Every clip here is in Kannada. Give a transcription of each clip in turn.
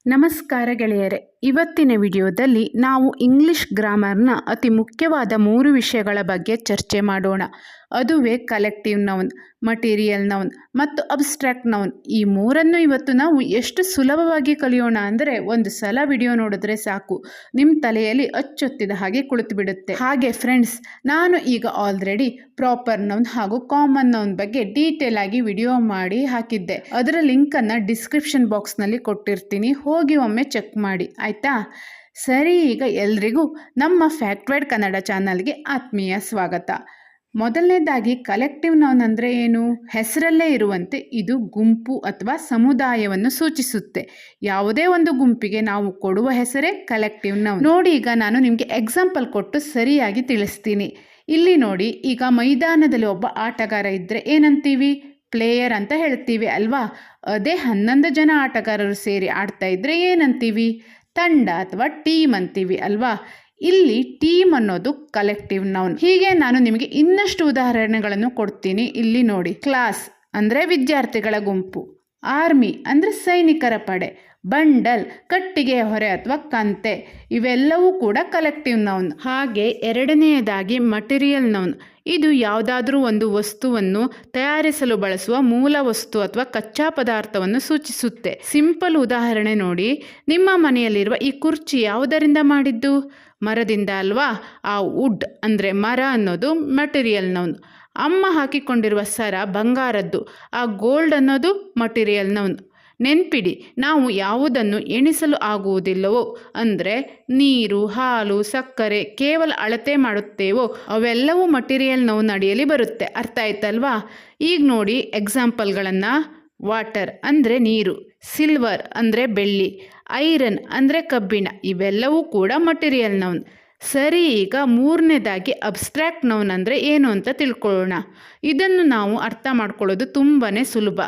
ನಮಸ್ಕಾರ ಗೆಳೆಯರೆ, ಇವತ್ತಿನ ವಿಡಿಯೋದಲ್ಲಿ ನಾವು ಇಂಗ್ಲಿಷ್ ಗ್ರಾಮರ್ನ ಅತಿ ಮುಖ್ಯವಾದ 3 ವಿಷಯಗಳ ಬಗ್ಗೆ ಚರ್ಚೆ ಮಾಡೋಣ. ಅದುವೇ ಕಲೆಕ್ಟಿವ್ ನೌನ್, ಮಟೀರಿಯಲ್ ನೌನ್ ಮತ್ತು ಅಬ್ಸ್ಟ್ರಾಕ್ಟ್ ನೌನ್. ಈ ಮೂರನ್ನು ಇವತ್ತು ನಾವು ಎಷ್ಟು ಸುಲಭವಾಗಿ ಕಲಿಯೋಣ ಅಂದರೆ ಒಂದು ಸಲ ವಿಡಿಯೋ ನೋಡಿದ್ರೆ ಸಾಕು, ನಿಮ್ಮ ತಲೆಯಲ್ಲಿ ಅಚ್ಚೊತ್ತಿದ ಹಾಗೆ ಕುಳಿತು ಬಿಡುತ್ತೆ. ಹಾಗೆ ಫ್ರೆಂಡ್ಸ್, ನಾನು ಈಗ ಆಲ್ರೆಡಿ ಪ್ರಾಪರ್ ನೌನ್ ಹಾಗೂ ಕಾಮನ್ ನೌನ್ ಬಗ್ಗೆ ಡೀಟೇಲ್ ಆಗಿ ವಿಡಿಯೋ ಮಾಡಿ ಹಾಕಿದ್ದೆ. ಅದರ ಲಿಂಕನ್ನು ಡಿಸ್ಕ್ರಿಪ್ಷನ್ ಬಾಕ್ಸ್ನಲ್ಲಿ ಕೊಟ್ಟಿರ್ತೀನಿ, ಹೋಗಿ ಒಮ್ಮೆ ಚೆಕ್ ಮಾಡಿ ಆಯಿತಾ. ಸರಿ, ಈಗ ಎಲ್ರಿಗೂ ನಮ್ಮ ಫ್ಯಾಕ್ಟ್ವೈಡ್ ಕನ್ನಡ ಚಾನಲ್ಗೆ ಆತ್ಮೀಯ ಸ್ವಾಗತ. ಮೊದಲನೇದಾಗಿ ಕಲೆಕ್ಟಿವ್ ನೌನ್ ಅಂದರೆ ಏನು? ಹೆಸರಲ್ಲೇ ಇರುವಂತೆ ಇದು ಗುಂಪು ಅಥವಾ ಸಮುದಾಯವನ್ನು ಸೂಚಿಸುತ್ತೆ. ಯಾವುದೇ ಒಂದು ಗುಂಪಿಗೆ ನಾವು ಕೊಡುವ ಹೆಸರೇ ಕಲೆಕ್ಟಿವ್ ನೌನ್. ನೋಡಿ, ಈಗ ನಾನು ನಿಮಗೆ ಎಕ್ಸಾಂಪಲ್ ಕೊಟ್ಟು ಸರಿಯಾಗಿ ತಿಳಿಸ್ತೀನಿ. ಇಲ್ಲಿ ನೋಡಿ, ಈಗ ಮೈದಾನದಲ್ಲಿ ಒಬ್ಬ ಆಟಗಾರ ಇದ್ದರೆ ಏನಂತೀವಿ? ಪ್ಲೇಯರ್ ಅಂತ ಹೇಳ್ತೀವಿ ಅಲ್ವಾ. ಅದೇ 11 ಜನ ಆಟಗಾರರು ಸೇರಿ ಆಡ್ತಾ ಇದ್ರೆ ಏನಂತೀವಿ? ತಂಡ ಅಥವಾ ಟೀಮ್ ಅಂತೀವಿ ಅಲ್ವಾ. ಇಲ್ಲಿ ಟೀಮ್ ಅನ್ನೋದು ಕಲೆಕ್ಟಿವ್ ನೌನ್. ಹೀಗೆ ನಾನು ನಿಮಗೆ ಇನ್ನಷ್ಟು ಉದಾಹರಣೆಗಳನ್ನು ಕೊಡ್ತೀನಿ. ಇಲ್ಲಿ ನೋಡಿ, ಕ್ಲಾಸ್ ಅಂದರೆ ವಿದ್ಯಾರ್ಥಿಗಳ ಗುಂಪು, ಆರ್ಮಿ ಅಂದರೆ ಸೈನಿಕರ ಪಡೆ, ಬಂಡಲ್ ಕಟ್ಟಿಗೆಯ ಹೊರೆ ಅಥವಾ ಕಂತೆ, ಇವೆಲ್ಲವೂ ಕೂಡ ಕಲೆಕ್ಟಿವ್ ನೌನ್. ಹಾಗೆ ಎರಡನೆಯದಾಗಿ ಮಟೀರಿಯಲ್ ನೌನ್. ಇದು ಯಾವುದಾದ್ರೂ ಒಂದು ವಸ್ತುವನ್ನು ತಯಾರಿಸಲು ಬಳಸುವ ಮೂಲ ವಸ್ತು ಅಥವಾ ಕಚ್ಚಾ ಪದಾರ್ಥವನ್ನು ಸೂಚಿಸುತ್ತೆ. ಸಿಂಪಲ್ ಉದಾಹರಣೆ ನೋಡಿ, ನಿಮ್ಮ ಮನೆಯಲ್ಲಿರುವ ಈ ಕುರ್ಚಿ ಯಾವುದರಿಂದ ಮಾಡಿದ್ದು? ಮರದಿಂದ ಅಲ್ವಾ. ಆ ವುಡ್ ಅಂದರೆ ಮರ ಅನ್ನೋದು ಮಟೀರಿಯಲ್ ನೌನ್. ಅಮ್ಮ ಹಾಕಿಕೊಂಡಿರುವ ಸರ ಬಂಗಾರದ್ದು, ಆ ಗೋಲ್ಡ್ ಅನ್ನೋದು ಮಟೀರಿಯಲ್ ನೌನ್. ನೆನ್ಪಿಡಿ, ನಾವು ಯಾವುದನ್ನು ಎಣಿಸಲು ಆಗುವುದಿಲ್ಲವೋ ಅಂದರೆ ನೀರು, ಹಾಲು, ಸಕ್ಕರೆ ಕೇವಲ ಅಳತೆ ಮಾಡುತ್ತೇವೋ ಅವೆಲ್ಲವೂ ಮಟೀರಿಯಲ್ ನೌನ್ ಅಡಿಯಲ್ಲಿ ಬರುತ್ತೆ. ಅರ್ಥ ಆಯ್ತಲ್ವಾ? ಈಗ ನೋಡಿ ಎಕ್ಸಾಂಪಲ್ಗಳನ್ನು. ವಾಟರ್ ಅಂದರೆ ನೀರು, ಸಿಲ್ವರ್ ಅಂದರೆ ಬೆಳ್ಳಿ, ಐರನ್ ಅಂದರೆ ಕಬ್ಬಿಣ, ಇವೆಲ್ಲವೂ ಕೂಡ ಮಟೀರಿಯಲ್ ನೌನ್. ಸರಿ, ಈಗ ಮೂರನೇದಾಗಿ ಅಬ್ಸ್ಟ್ರಾಕ್ಟ್ ನೌನ್ ಅಂದರೆ ಏನು ಅಂತ ತಿಳ್ಕೊಳ್ಳೋಣ. ಇದನ್ನು ನಾವು ಅರ್ಥ ಮಾಡ್ಕೊಳ್ಳೋದು ತುಂಬಾ ಸುಲಭ.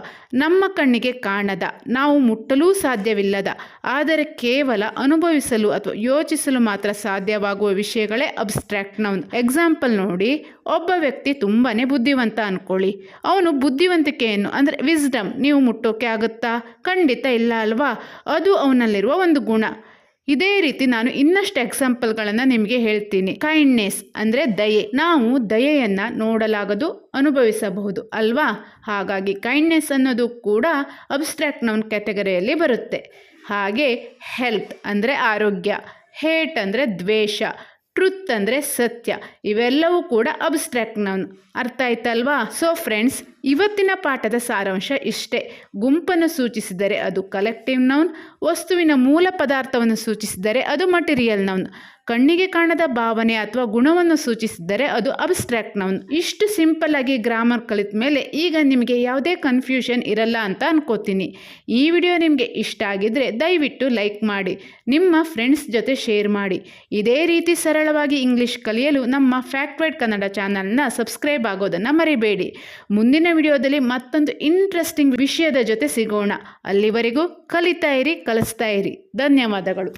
ನಮ್ಮ ಕಣ್ಣಿಗೆ ಕಾಣದ, ನಾವು ಮುಟ್ಟಲೂ ಸಾಧ್ಯವಿಲ್ಲದ, ಆದರೆ ಕೇವಲ ಅನುಭವಿಸಲು ಅಥವಾ ಯೋಚಿಸಲು ಮಾತ್ರ ಸಾಧ್ಯವಾಗುವ ವಿಷಯಗಳೇ ಅಬ್ಸ್ಟ್ರಾಕ್ಟ್ ನೌನ್. ಎಕ್ಸಾಂಪಲ್ ನೋಡಿ, ಒಬ್ಬ ವ್ಯಕ್ತಿ ತುಂಬಾ ಬುದ್ಧಿವಂತ ಅಂದ್ಕೊಳ್ಳಿ. ಅವನು ಬುದ್ಧಿವಂತಿಕೆಯನ್ನು ಅಂದರೆ ವಿಸ್ಡಮ್ ನೀವು ಮುಟ್ಟೋಕೆ ಆಗುತ್ತಾ? ಖಂಡಿತ ಇಲ್ಲ ಅಲ್ವಾ. ಅದು ಅವನಲ್ಲಿರುವ ಒಂದು ಗುಣ. ಇದೇ ರೀತಿ ನಾನು ಇನ್ನಷ್ಟು ಎಕ್ಸಾಂಪಲ್ಗಳನ್ನು ನಿಮಗೆ ಹೇಳ್ತೀನಿ. ಕೈಂಡ್ನೆಸ್ ಅಂದರೆ ದಯೆ. ನಾವು ದಯೆಯನ್ನು ನೋಡಲಾಗದು, ಅನುಭವಿಸಬಹುದು ಅಲ್ವಾ. ಹಾಗಾಗಿ ಕೈಂಡ್ನೆಸ್ ಅನ್ನೋದು ಕೂಡ ಅಬ್ಸ್ಟ್ರಾಕ್ಟ್ ನೌನ್ ಕ್ಯಾಟಗರಿಯಲ್ಲಿ ಬರುತ್ತೆ. ಹಾಗೆ ಹೆಲ್ತ್ ಅಂದರೆ ಆರೋಗ್ಯ, ಹೇಟ್ ಅಂದರೆ ದ್ವೇಷ, ಟ್ರುತ್ ಅಂದರೆ ಸತ್ಯ, ಇವೆಲ್ಲವೂ ಕೂಡ ಅಬ್ಸ್ಟ್ರಾಕ್ಟ್ ನೌನ್. ಅರ್ಥ ಆಯ್ತಲ್ವಾ? ಸೊ ಫ್ರೆಂಡ್ಸ್, ಇವತ್ತಿನ ಪಾಠದ ಸಾರಾಂಶ ಇಷ್ಟೇ. ಗುಂಪನ್ನು ಸೂಚಿಸಿದರೆ ಅದು ಕಲೆಕ್ಟಿವ್ ನೌನ್, ವಸ್ತುವಿನ ಮೂಲ ಪದಾರ್ಥವನ್ನು ಸೂಚಿಸಿದರೆ ಅದು ಮಟೀರಿಯಲ್ ನೌನ್, ಕಣ್ಣಿಗೆ ಕಾಣದ ಭಾವನೆ ಅಥವಾ ಗುಣವನ್ನು ಸೂಚಿಸಿದರೆ ಅದು ಅಬ್ಸ್ಟ್ರಾಕ್ಟ್ ನೌನ್. ಇಷ್ಟು ಸಿಂಪಲ್ ಆಗಿ ಗ್ರಾಮರ್ ಕಲಿತ ಮೇಲೆ ಈಗ ನಿಮಗೆ ಯಾವುದೇ ಕನ್ಫ್ಯೂಷನ್ ಇರಲ್ಲ ಅಂತ ಅನ್ಕೋತೀನಿ. ಈ ವಿಡಿಯೋ ನಿಮಗೆ ಇಷ್ಟ ಆಗಿದ್ರೆ ದಯವಿಟ್ಟು ಲೈಕ್ ಮಾಡಿ, ನಿಮ್ಮ ಫ್ರೆಂಡ್ಸ್ ಜೊತೆ ಶೇರ್ ಮಾಡಿ. ಇದೇ ರೀತಿ ಸರಳವಾಗಿ ಇಂಗ್ಲಿಷ್ ಕಲಿಯಲು ನಮ್ಮ ಫ್ಯಾಕ್ಟ್ವೈಡ್ ಕನ್ನಡ ಚಾನಲ್ನ ಸಬ್ಸ್ಕ್ರೈಬ್ ಆಗೋದನ್ನು ಮರಿಬೇಡಿ. ಮುಂದಿನ ವಿಡಿಯೋದಲ್ಲಿ ಮತ್ತೊಂದು ಇಂಟ್ರೆಸ್ಟಿಂಗ್ ವಿಷಯದ ಜೊತೆ ಸಿಗೋಣ. ಅಲ್ಲಿವರೆಗೂ ಕಲಿತಾ ಇರಿ, ಕಲಿಸ್ತಾ ಇರಿ. ಧನ್ಯವಾದಗಳು.